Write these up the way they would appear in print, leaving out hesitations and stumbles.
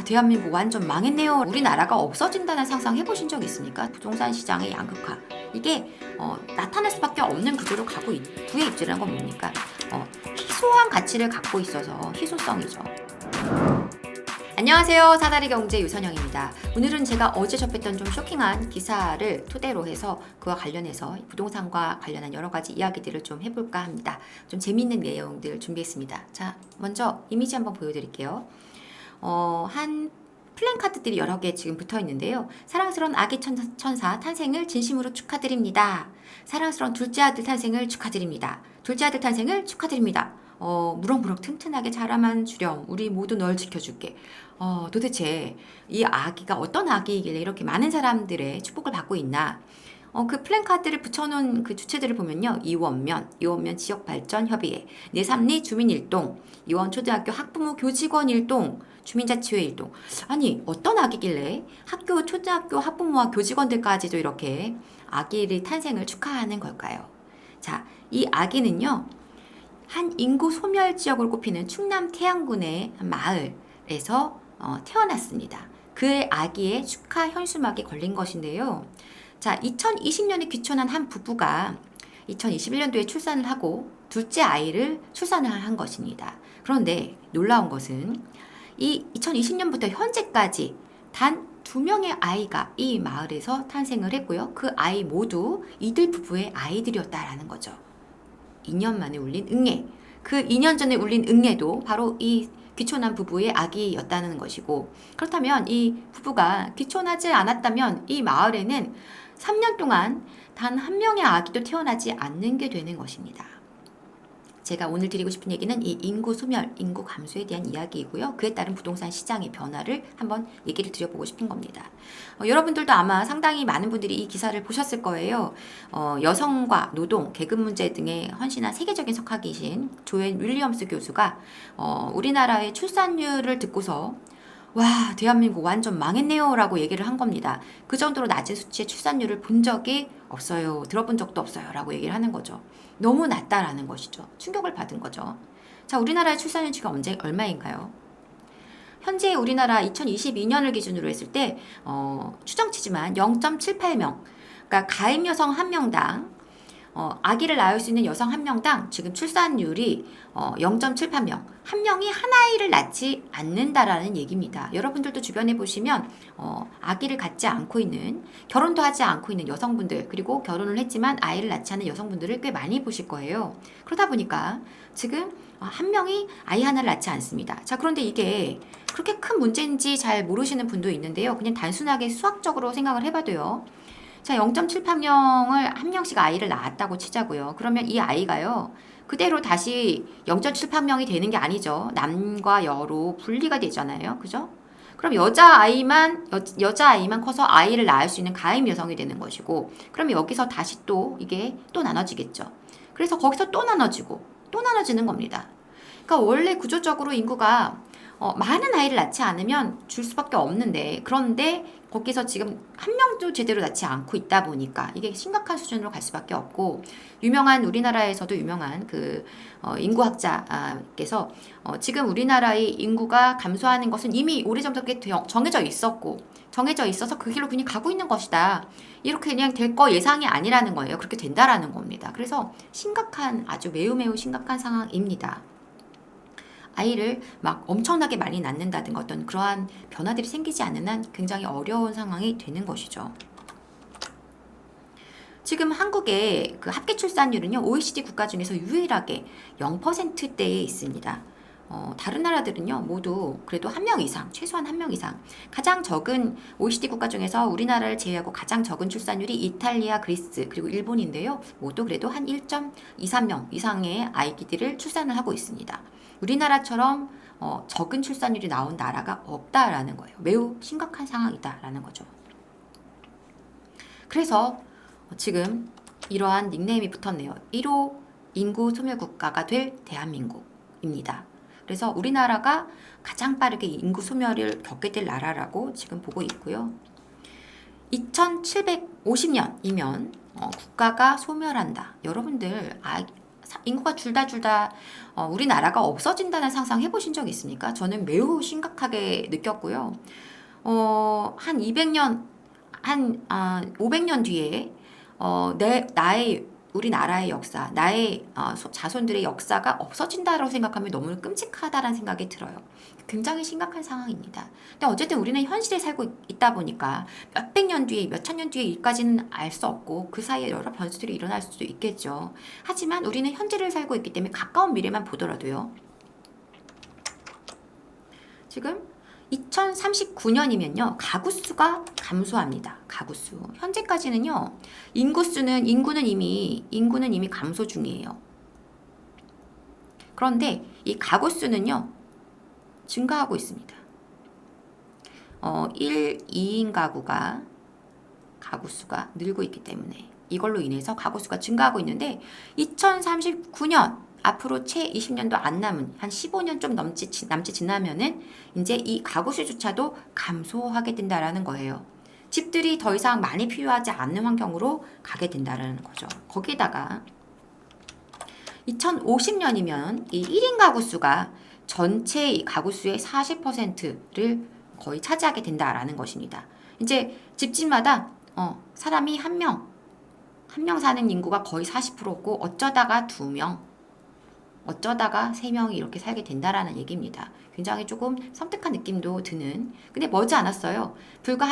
대한민국 완전 망했네요. 우리나라가 없어진다는 상상 해보신 적 있습니까? 부동산 시장의 양극화. 이게 나타날 수밖에 없는 구조로 가고 있는 부의 입지라는 건 뭡니까? 희소한 가치를 갖고 있어서 희소성이죠. 안녕하세요. 사다리 경제 유선영입니다. 오늘은 제가 어제 접했던 좀 쇼킹한 기사를 토대로 해서 그와 관련해서 부동산과 관련한 여러 가지 이야기들을 좀 해볼까 합니다. 좀 재미있는 내용들 준비했습니다. 자, 먼저 이미지 한번 보여드릴게요. 한 플랜카드들이 여러 개 지금 붙어 있는데요. 사랑스러운 아기 천사 탄생을 진심으로 축하드립니다. 사랑스러운 둘째 아들 탄생을 축하드립니다. 둘째 아들 탄생을 축하드립니다. 무럭무럭 튼튼하게 자라만 주렴. 우리 모두 널 지켜줄게. 도대체 이 아기가 어떤 아기이길래 이렇게 많은 사람들의 축복을 받고 있나? 그 플랜카드를 붙여놓은 그 주체들을 보면요. 이원면 지역발전협의회, 내삼리 주민일동, 이원초등학교 학부모 교직원 일동, 주민자치회 일동. 아니, 어떤 아기길래 학교, 초등학교 학부모와 교직원들까지도 이렇게 아기의 탄생을 축하하는 걸까요? 자, 이 아기는요. 한 인구 소멸 지역으로 꼽히는 충남 태안군의 한 마을에서 태어났습니다. 그의 아기의 축하 현수막이 걸린 것인데요. 자, 2020년에 귀촌한 한 부부가 2021년도에 출산을 하고 둘째 아이를 출산을 한 것입니다. 그런데 놀라운 것은 이 2020년부터 현재까지 단 2명의 아이가 이 마을에서 탄생을 했고요. 그 아이 모두 이들 부부의 아이들이었다라는 거죠. 2년 만에 울린 응애. 그 2년 전에 울린 응애도 바로 이 귀촌한 부부의 아기였다는 것이고, 그렇다면 이 부부가 귀촌하지 않았다면 이 마을에는 3년 동안 단 한 명의 아기도 태어나지 않는 게 되는 것입니다. 제가 오늘 드리고 싶은 얘기는 이 인구 소멸, 인구 감소에 대한 이야기이고요. 그에 따른 부동산 시장의 변화를 한번 얘기를 드려보고 싶은 겁니다. 여러분들도 아마 상당히 많은 분들이 이 기사를 보셨을 거예요. 여성과 노동, 계급 문제 등에 헌신한 세계적인 석학이신 조앤 윌리엄스 교수가 우리나라의 출산율을 듣고서 와, 대한민국 완전 망했네요 라고 얘기를 한 겁니다. 그 정도로 낮은 수치의 출산율을 본 적이 없어요. 들어본 적도 없어요 라고 얘기를 하는 거죠. 너무 낮다라는 것이죠. 충격을 받은 거죠. 자, 우리나라의 출산율 지금 얼마인가요? 현재 우리나라 2022년을 기준으로 했을 때 추정치지만 0.78명, 그러니까 가임 여성 1명당 아기를 낳을 수 있는 여성 1명당 지금 출산율이 0.78명, 한 명이 한 아이를 낳지 않는다라는 얘기입니다. 여러분들도 주변에 보시면 아기를 갖지 않고 있는, 결혼도 하지 않고 있는 여성분들, 그리고 결혼을 했지만 아이를 낳지 않은 여성분들을 꽤 많이 보실 거예요. 그러다 보니까 지금 한 명이 아이 하나를 낳지 않습니다. 자, 그런데 이게 그렇게 큰 문제인지 잘 모르시는 분도 있는데요. 그냥 단순하게 수학적으로 생각을 해봐도요. 자, 0.78명을 한 명씩 아이를 낳았다고 치자고요. 그러면 이 아이가요. 그대로 다시 0.78명이 되는 게 아니죠. 남과 여로 분리가 되잖아요. 그죠? 그럼 여자아이만 커서 아이를 낳을 수 있는 가임 여성이 되는 것이고, 그럼 여기서 다시 또 이게 또 나눠지겠죠. 그래서 거기서 또 나눠지고 또 나눠지는 겁니다. 그러니까 원래 구조적으로 인구가 많은 아이를 낳지 않으면 줄 수밖에 없는데, 그런데 거기서 지금 한 명도 제대로 낳지 않고 있다 보니까 이게 심각한 수준으로 갈 수밖에 없고, 우리나라에서도 유명한 그 인구학자께서 지금 우리나라의 인구가 감소하는 것은 이미 오래전부터 정해져 있어서 그 길로 그냥 가고 있는 것이다. 이렇게 그냥 될 거 예상이 아니라는 거예요. 그렇게 된다라는 겁니다. 그래서 아주 매우 심각한 상황입니다. 아이를 막 엄청나게 많이 낳는다든가 어떤 그러한 변화들이 생기지 않는 한 굉장히 어려운 상황이 되는 것이죠. 지금 한국의 그 합계 출산율은요, OECD 국가 중에서 유일하게 0%대에 있습니다. 다른 나라들은요, 모두 그래도 한 명 이상, 최소한 한 명 이상. 가장 적은 OECD 국가 중에서 우리나라를 제외하고 가장 적은 출산율이 이탈리아, 그리스, 그리고 일본인데요. 모두 그래도 한 1.23명 이상의 아이들을 출산을 하고 있습니다. 우리나라처럼 적은 출산율이 나온 나라가 없다라는 거예요. 매우 심각한 상황이다라는 거죠. 그래서 지금 이러한 닉네임이 붙었네요. 1호 인구 소멸 국가가 될 대한민국입니다. 그래서 우리나라가 가장 빠르게 인구 소멸을 겪게 될 나라라고 지금 보고 있고요. 2750년이면 국가가 소멸한다. 여러분들 인구가 줄다 우리나라가 없어진다는 상상 해보신 적 있습니까? 저는 매우 심각하게 느꼈고요. 한 200년, 500년 뒤에 우리나라의 역사, 나의 자손들의 역사가 없어진다라고 생각하면 너무 끔찍하다라는 생각이 들어요. 굉장히 심각한 상황입니다. 근데 어쨌든 우리는 현실에 살고 있다 보니까 몇백 년 뒤에, 몇천 년 뒤에 일까지는 알 수 없고 그 사이에 여러 변수들이 일어날 수도 있겠죠. 하지만 우리는 현재를 살고 있기 때문에 가까운 미래만 보더라도요. 지금 2039년이면요. 가구 수가 감소합니다. 가구 수. 현재까지는요. 인구는 이미 감소 중이에요. 그런데 이 가구 수는요. 증가하고 있습니다. 1, 2인 가구 수가 늘고 있기 때문에 이걸로 인해서 가구 수가 증가하고 있는데 2039년 앞으로 채 20년도 안 남은 한 15년 좀 남짓 지나면은 이제 이 가구 수조차도 감소하게 된다라는 거예요. 집들이 더 이상 많이 필요하지 않는 환경으로 가게 된다라는 거죠. 거기다가 2050년이면 이 1인 가구 수가 전체 이 가구 수의 40%를 거의 차지하게 된다라는 것입니다. 이제 집집마다 사람이 한 명 사는 인구가 거의 40%고 어쩌다가 2명, 어쩌다가 3명이 이렇게 살게 된다라는 얘기입니다. 굉장히 조금 섬뜩한 느낌도 드는. 근데 머지 않았어요. 불과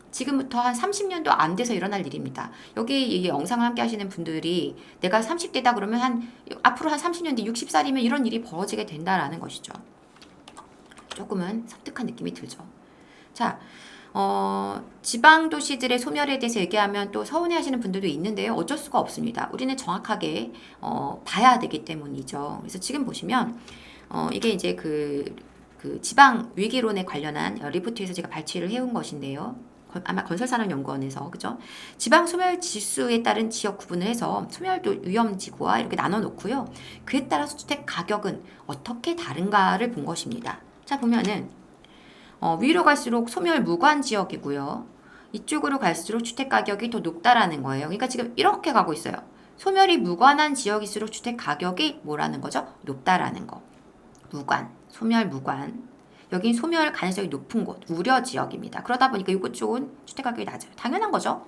지금부터 한 30년도 안 돼서 일어날 일입니다. 여기 이 영상을 함께 하시는 분들이 내가 30대다 그러면 앞으로 한 30년 뒤 60살이면 이런 일이 벌어지게 된다라는 것이죠. 조금은 섬뜩한 느낌이 들죠. 자, 지방 도시들의 소멸에 대해서 얘기하면 또 서운해하시는 분들도 있는데요. 어쩔 수가 없습니다. 우리는 정확하게 봐야 되기 때문이죠. 그래서 지금 보시면 이게 이제 그 지방 위기론에 관련한 리포트에서 제가 발췌를 해온 것인데요. 아마 건설산업연구원에서 그죠? 지방 소멸 지수에 따른 지역 구분을 해서 소멸도 위험지구와 이렇게 나눠 놓고요. 그에 따라서 주택 가격은 어떻게 다른가를 본 것입니다. 자, 보면은 위로 갈수록 소멸 무관 지역이고요. 이쪽으로 갈수록 주택 가격이 더 높다라는 거예요. 그러니까 지금 이렇게 가고 있어요. 소멸이 무관한 지역일수록 주택 가격이 뭐라는 거죠? 높다라는 거. 무관, 소멸 무관. 여긴 소멸 가능성이 높은 곳, 우려 지역입니다. 그러다 보니까 이곳 쪽은 주택 가격이 낮아요. 당연한 거죠.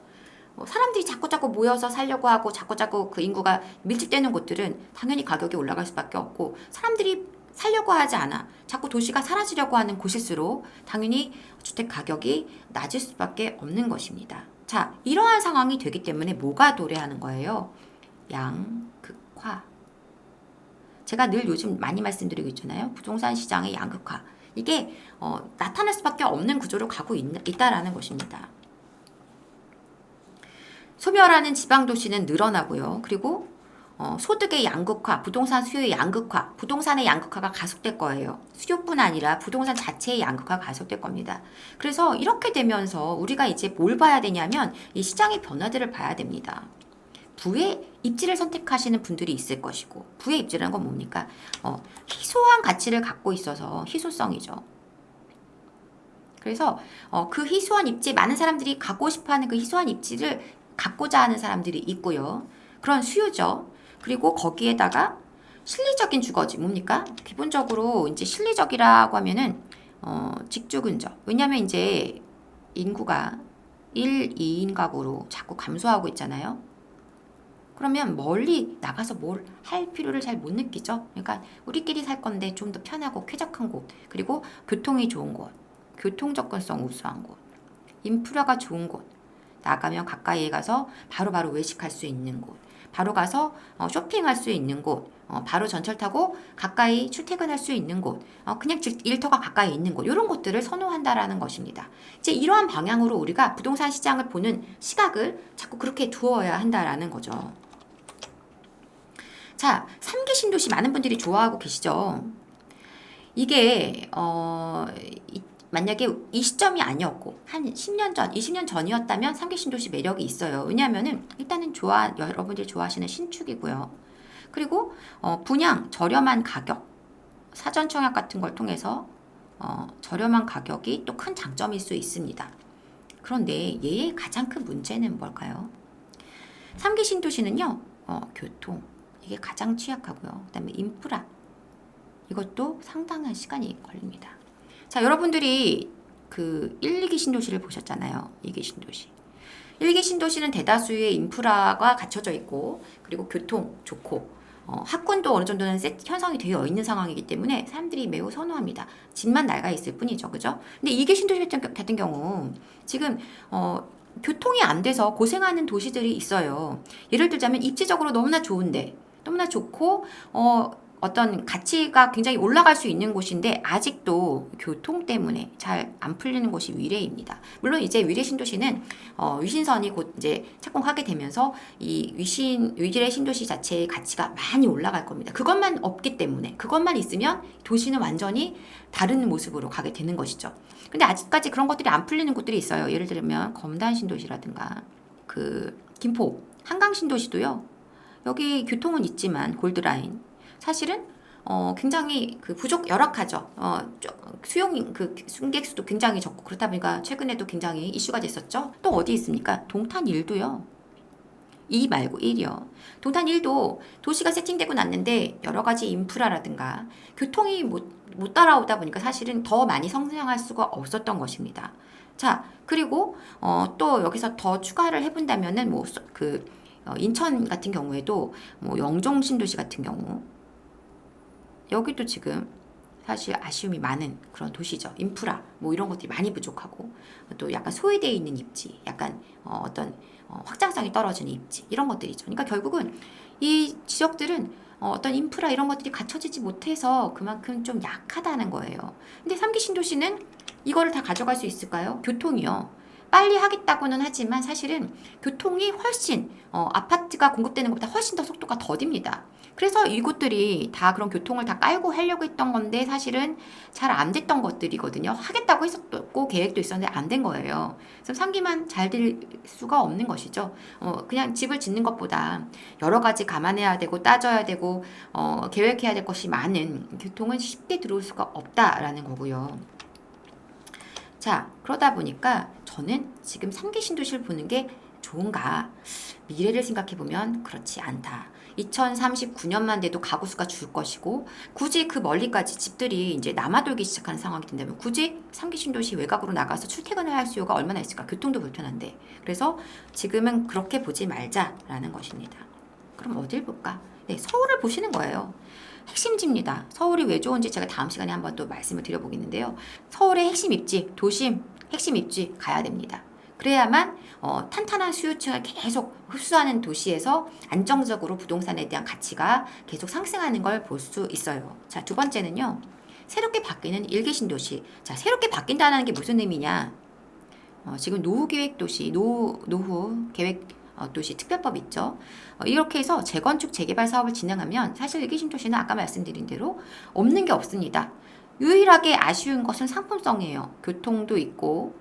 사람들이 자꾸 모여서 살려고 하고 자꾸 그 인구가 밀집되는 곳들은 당연히 가격이 올라갈 수밖에 없고, 사람들이 살려고 하지 않아 자꾸 도시가 사라지려고 하는 곳일수록 당연히 주택 가격이 낮을 수밖에 없는 것입니다. 자, 이러한 상황이 되기 때문에 뭐가 도래하는 거예요? 양극화. 제가 늘 요즘 많이 말씀드리고 있잖아요. 부동산 시장의 양극화. 이게 나타날 수밖에 없는 구조로 가고 있다라는 것입니다. 소멸하는 지방도시는 늘어나고요. 그리고 소득의 양극화, 부동산 수요의 양극화, 부동산의 양극화가 가속될 거예요. 수요뿐 아니라 부동산 자체의 양극화가 가속될 겁니다. 그래서 이렇게 되면서 우리가 이제 뭘 봐야 되냐면 이 시장의 변화들을 봐야 됩니다. 부의 입지를 선택하시는 분들이 있을 것이고, 부의 입지라는 건 뭡니까? 희소한 가치를 갖고 있어서 희소성이죠. 그래서 그 희소한 입지, 많은 사람들이 갖고 싶어하는 그 희소한 입지를 갖고자 하는 사람들이 있고요. 그런 수요죠. 그리고 거기에다가 실리적인 주거지 뭡니까? 기본적으로 이제 실리적이라고 하면은 직주 근접. 왜냐하면 이제 인구가 1, 2인 가구로 자꾸 감소하고 있잖아요. 그러면 멀리 나가서 뭘 할 필요를 잘 못 느끼죠. 그러니까 우리끼리 살 건데 좀 더 편하고 쾌적한 곳, 그리고 교통이 좋은 곳, 교통 접근성 우수한 곳, 인프라가 좋은 곳, 나가면 가까이에 가서 바로바로 외식할 수 있는 곳, 바로 가서 쇼핑할 수 있는 곳, 바로 전철 타고 가까이 출퇴근할 수 있는 곳, 그냥 일터가 가까이 있는 곳, 이런 곳들을 선호한다라는 것입니다. 이제 이러한 방향으로 우리가 부동산 시장을 보는 시각을 자꾸 그렇게 두어야 한다라는 거죠. 자, 3기 신도시 많은 분들이 좋아하고 계시죠. 이게 만약에 이 시점이 아니었고 한 10년 전, 20년 전이었다면 3기 신도시 매력이 있어요. 왜냐하면은 일단은 여러분들이 좋아하시는 신축이고요. 그리고 분양 저렴한 가격, 사전 청약 같은 걸 통해서 저렴한 가격이 또 큰 장점일 수 있습니다. 그런데 얘의 가장 큰 문제는 뭘까요? 3기 신도시는요, 교통, 이게 가장 취약하고요. 그다음에 인프라 이것도 상당한 시간이 걸립니다. 자, 여러분들이 그 1, 2기 신도시를 보셨잖아요. 2기 신도시. 1기 신도시는 대다수의 인프라가 갖춰져 있고 그리고 교통 좋고 학군도 어느 정도는 형성이 되어 있는 상황이기 때문에 사람들이 매우 선호합니다. 집만 낡아 있을 뿐이죠. 그죠? 근데 2기 신도시 같은 경우 지금 교통이 안 돼서 고생하는 도시들이 있어요. 예를 들자면 입지적으로 너무나 좋은데 너무나 좋고 어떤 가치가 굉장히 올라갈 수 있는 곳인데 아직도 교통 때문에 잘 안 풀리는 곳이 위례입니다. 물론 이제 위례 신도시는 위신선이 곧 이제 착공하게 되면서 이 위례 신도시 자체의 가치가 많이 올라갈 겁니다. 그것만 없기 때문에 그것만 있으면 도시는 완전히 다른 모습으로 가게 되는 것이죠. 근데 아직까지 그런 것들이 안 풀리는 곳들이 있어요. 예를 들면 검단 신도시라든가 그 김포 한강 신도시도요. 여기 교통은 있지만 골드라인 사실은 굉장히 그 열악하죠. 승객 수도 굉장히 적고 그렇다 보니까 최근에도 굉장히 이슈가 됐었죠. 또 어디 있습니까? 동탄 1도요. 2 말고 1이요. 동탄 1도 도시가 세팅되고 났는데 여러 가지 인프라라든가 교통이 못 따라오다 보니까 사실은 더 많이 성장할 수가 없었던 것입니다. 자, 그리고 또 여기서 더 추가를 해본다면은 인천 같은 경우에도 영종 신도시 같은 경우 여기도 지금 사실 아쉬움이 많은 그런 도시죠. 인프라 이런 것들이 많이 부족하고 또 약간 소외되어 있는 입지, 약간 어떤 확장성이 떨어지는 입지 이런 것들이죠. 그러니까 결국은 이 지역들은 어떤 인프라 이런 것들이 갖춰지지 못해서 그만큼 좀 약하다는 거예요. 근데 3기 신도시는 이거를 다 가져갈 수 있을까요? 교통이요. 빨리 하겠다고는 하지만 사실은 교통이 훨씬 아파트가 공급되는 것보다 훨씬 더 속도가 더딥니다. 그래서 이곳들이 다 그런 교통을 다 깔고 하려고 했던 건데 사실은 잘 안 됐던 것들이거든요. 하겠다고 했었고 계획도 있었는데 안 된 거예요. 그래서 3기만 잘 될 수가 없는 것이죠. 그냥 집을 짓는 것보다 여러 가지 감안해야 되고 따져야 되고 계획해야 될 것이 많은 교통은 쉽게 들어올 수가 없다라는 거고요. 자, 그러다 보니까 저는 지금 3기 신도시를 보는 게 좋은가? 미래를 생각해보면 그렇지 않다. 2039년만 돼도 가구 수가 줄 것이고 굳이 그 멀리까지 집들이 이제 남아돌기 시작하는 상황이 된다면 굳이 3기 신도시 외곽으로 나가서 출퇴근을 할 수요가 얼마나 있을까? 교통도 불편한데. 그래서 지금은 그렇게 보지 말자라는 것입니다. 그럼 어딜 볼까? 네, 서울을 보시는 거예요. 핵심지입니다. 서울이 왜 좋은지 제가 다음 시간에 한번 또 말씀을 드려보겠는데요. 서울의 핵심 입지, 도심, 핵심 입지 가야 됩니다. 그래야만 탄탄한 수요층을 계속 흡수하는 도시에서 안정적으로 부동산에 대한 가치가 계속 상승하는 걸 볼 수 있어요. 자, 두 번째는요. 새롭게 바뀌는 1기 신도시. 자, 새롭게 바뀐다는 게 무슨 의미냐? 지금 노후계획도시, 노후 계획 도시 특별법 있죠. 이렇게 해서 재건축 재개발 사업을 진행하면 사실 1기 신도시는 아까 말씀드린 대로 없는 게 없습니다. 유일하게 아쉬운 것은 상품성이에요. 교통도 있고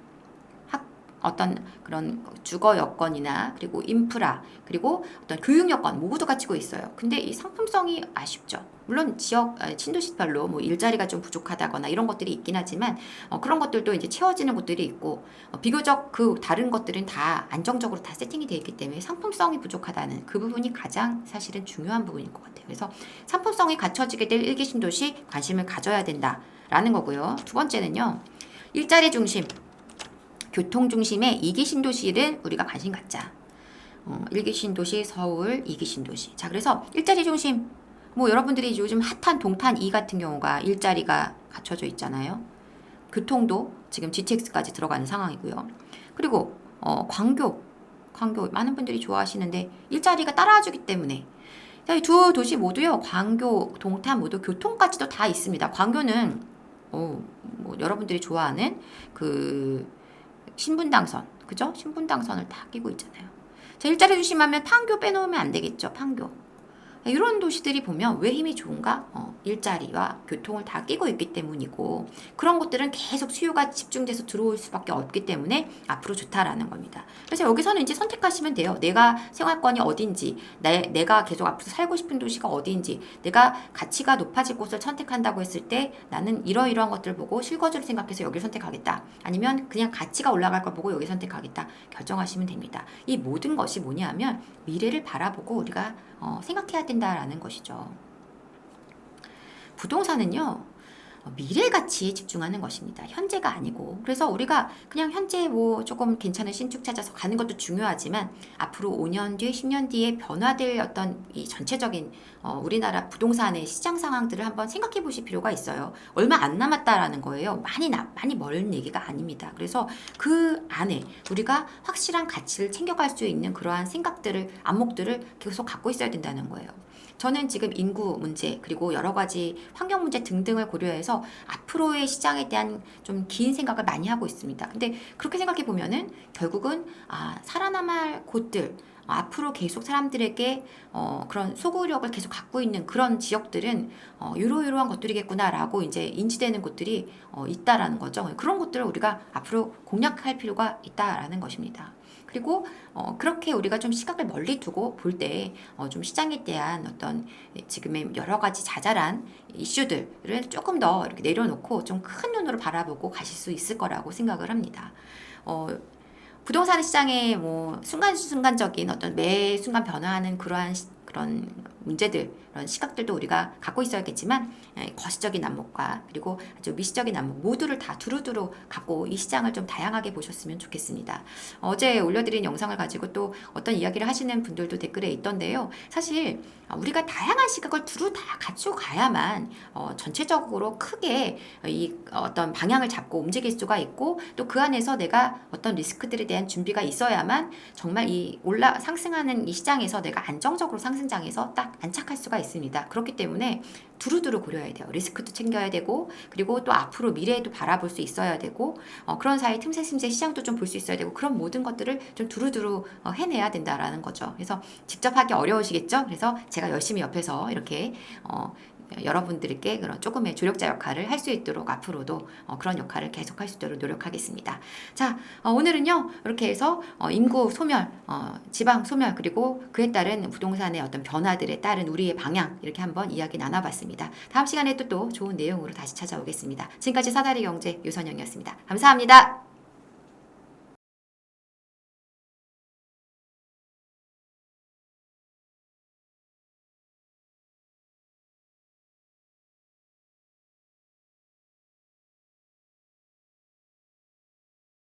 어떤 그런 주거 여건이나 그리고 인프라 그리고 어떤 교육 여건 모두 갖추고 있어요. 근데 이 상품성이 아쉽죠. 물론 지역 신도시별로 일자리가 좀 부족하다거나 이런 것들이 있긴 하지만 그런 것들도 이제 채워지는 곳들이 있고 비교적 그 다른 것들은 다 안정적으로 다 세팅이 되어 있기 때문에 상품성이 부족하다는 그 부분이 가장 사실은 중요한 부분인 것 같아요. 그래서 상품성이 갖춰지게 될 1기 신도시 관심을 가져야 된다라는 거고요. 두 번째는요. 일자리 중심 교통 중심의 2기 신도시를 우리가 관심 갖자. 1기 신도시 서울, 2기 신도시. 자, 그래서 일자리 중심. 여러분들이 요즘 핫한 동탄 2 같은 경우가 일자리가 갖춰져 있잖아요. 교통도 지금 GTX까지 들어가는 상황이고요. 그리고 광교 많은 분들이 좋아하시는데 일자리가 따라와주기 때문에 이 두 도시 모두요. 광교, 동탄 모두 교통까지도 다 있습니다. 광교는 여러분들이 좋아하는 그 신분당선, 그죠? 신분당선을 다 끼고 있잖아요. 자, 일자리 중심하면 판교 빼놓으면 안 되겠죠. 판교. 이런 도시들이 보면 왜 힘이 좋은가? 일자리와 교통을 다 끼고 있기 때문이고 그런 것들은 계속 수요가 집중돼서 들어올 수밖에 없기 때문에 앞으로 좋다라는 겁니다. 그래서 여기서는 이제 선택하시면 돼요. 내가 생활권이 어딘지, 내가 계속 앞으로 살고 싶은 도시가 어딘지, 내가 가치가 높아질 곳을 선택한다고 했을 때 나는 이러이러한 것들을 보고 실거주를 생각해서 여기를 선택하겠다. 아니면 그냥 가치가 올라갈 걸 보고 여기 선택하겠다. 결정하시면 됩니다. 이 모든 것이 뭐냐 하면 미래를 바라보고 우리가 생각해야 된다라는 것이죠. 부동산은요, 미래 가치에 집중하는 것입니다. 현재가 아니고. 그래서 우리가 그냥 현재 뭐 조금 괜찮은 신축 찾아서 가는 것도 중요하지만 앞으로 5년 뒤, 10년 뒤에 변화될 어떤 이 전체적인 우리나라 부동산의 시장 상황들을 한번 생각해 보실 필요가 있어요. 얼마 안 남았다라는 거예요. 많이 멀은 얘기가 아닙니다. 그래서 그 안에 우리가 확실한 가치를 챙겨갈 수 있는 그러한 생각들을, 안목들을 계속 갖고 있어야 된다는 거예요. 저는 지금 인구 문제 그리고 여러 가지 환경 문제 등등을 고려해서 앞으로의 시장에 대한 좀 긴 생각을 많이 하고 있습니다. 근데 그렇게 생각해 보면은 결국은 살아남아야 할 곳들, 앞으로 계속 사람들에게 그런 소구력을 계속 갖고 있는 그런 지역들은 이러이러한 것들이겠구나라고 이제 인지되는 곳들이 있다라는 거죠. 그런 것들을 우리가 앞으로 공략할 필요가 있다라는 것입니다. 그리고 그렇게 우리가 좀 시각을 멀리 두고 볼 때 좀 시장에 대한 어떤 지금의 여러 가지 자잘한 이슈들을 조금 더 이렇게 내려놓고 좀 큰 눈으로 바라보고 가실 수 있을 거라고 생각을 합니다. 부동산 시장의 뭐 순간순간적인 어떤 매 순간 변화하는 그러한 그런 문제들, 그런 시각들도 우리가 갖고 있어야겠지만 거시적인 안목과 그리고 아주 미시적인 안목 모두를 다 두루두루 갖고 이 시장을 좀 다양하게 보셨으면 좋겠습니다. 어제 올려드린 영상을 가지고 또 어떤 이야기를 하시는 분들도 댓글에 있던데요. 사실 우리가 다양한 시각을 두루 다 갖추고 가야만 전체적으로 크게 이 어떤 방향을 잡고 움직일 수가 있고 또 그 안에서 내가 어떤 리스크들에 대한 준비가 있어야만 정말 이 상승하는 이 시장에서 내가 안정적으로 상승장에서 딱 안착할 수가 있습니다. 그렇기 때문에 두루두루 고려해야 돼요. 리스크도 챙겨야 되고 그리고 또 앞으로 미래에도 바라볼 수 있어야 되고 그런 사이 틈새 시장도 좀 볼 수 있어야 되고 그런 모든 것들을 좀 두루두루 해내야 된다라는 거죠. 그래서 직접 하기 어려우시겠죠? 그래서 제가 열심히 옆에서 이렇게 여러분들께 그런 조금의 조력자 역할을 할 수 있도록 앞으로도 그런 역할을 계속할 수 있도록 노력하겠습니다. 자, 오늘은요 이렇게 해서 인구 소멸, 지방 소멸 그리고 그에 따른 부동산의 어떤 변화들에 따른 우리의 방향 이렇게 한번 이야기 나눠봤습니다. 다음 시간에 또 좋은 내용으로 다시 찾아오겠습니다. 지금까지 사다리 경제 유선영이었습니다. 감사합니다.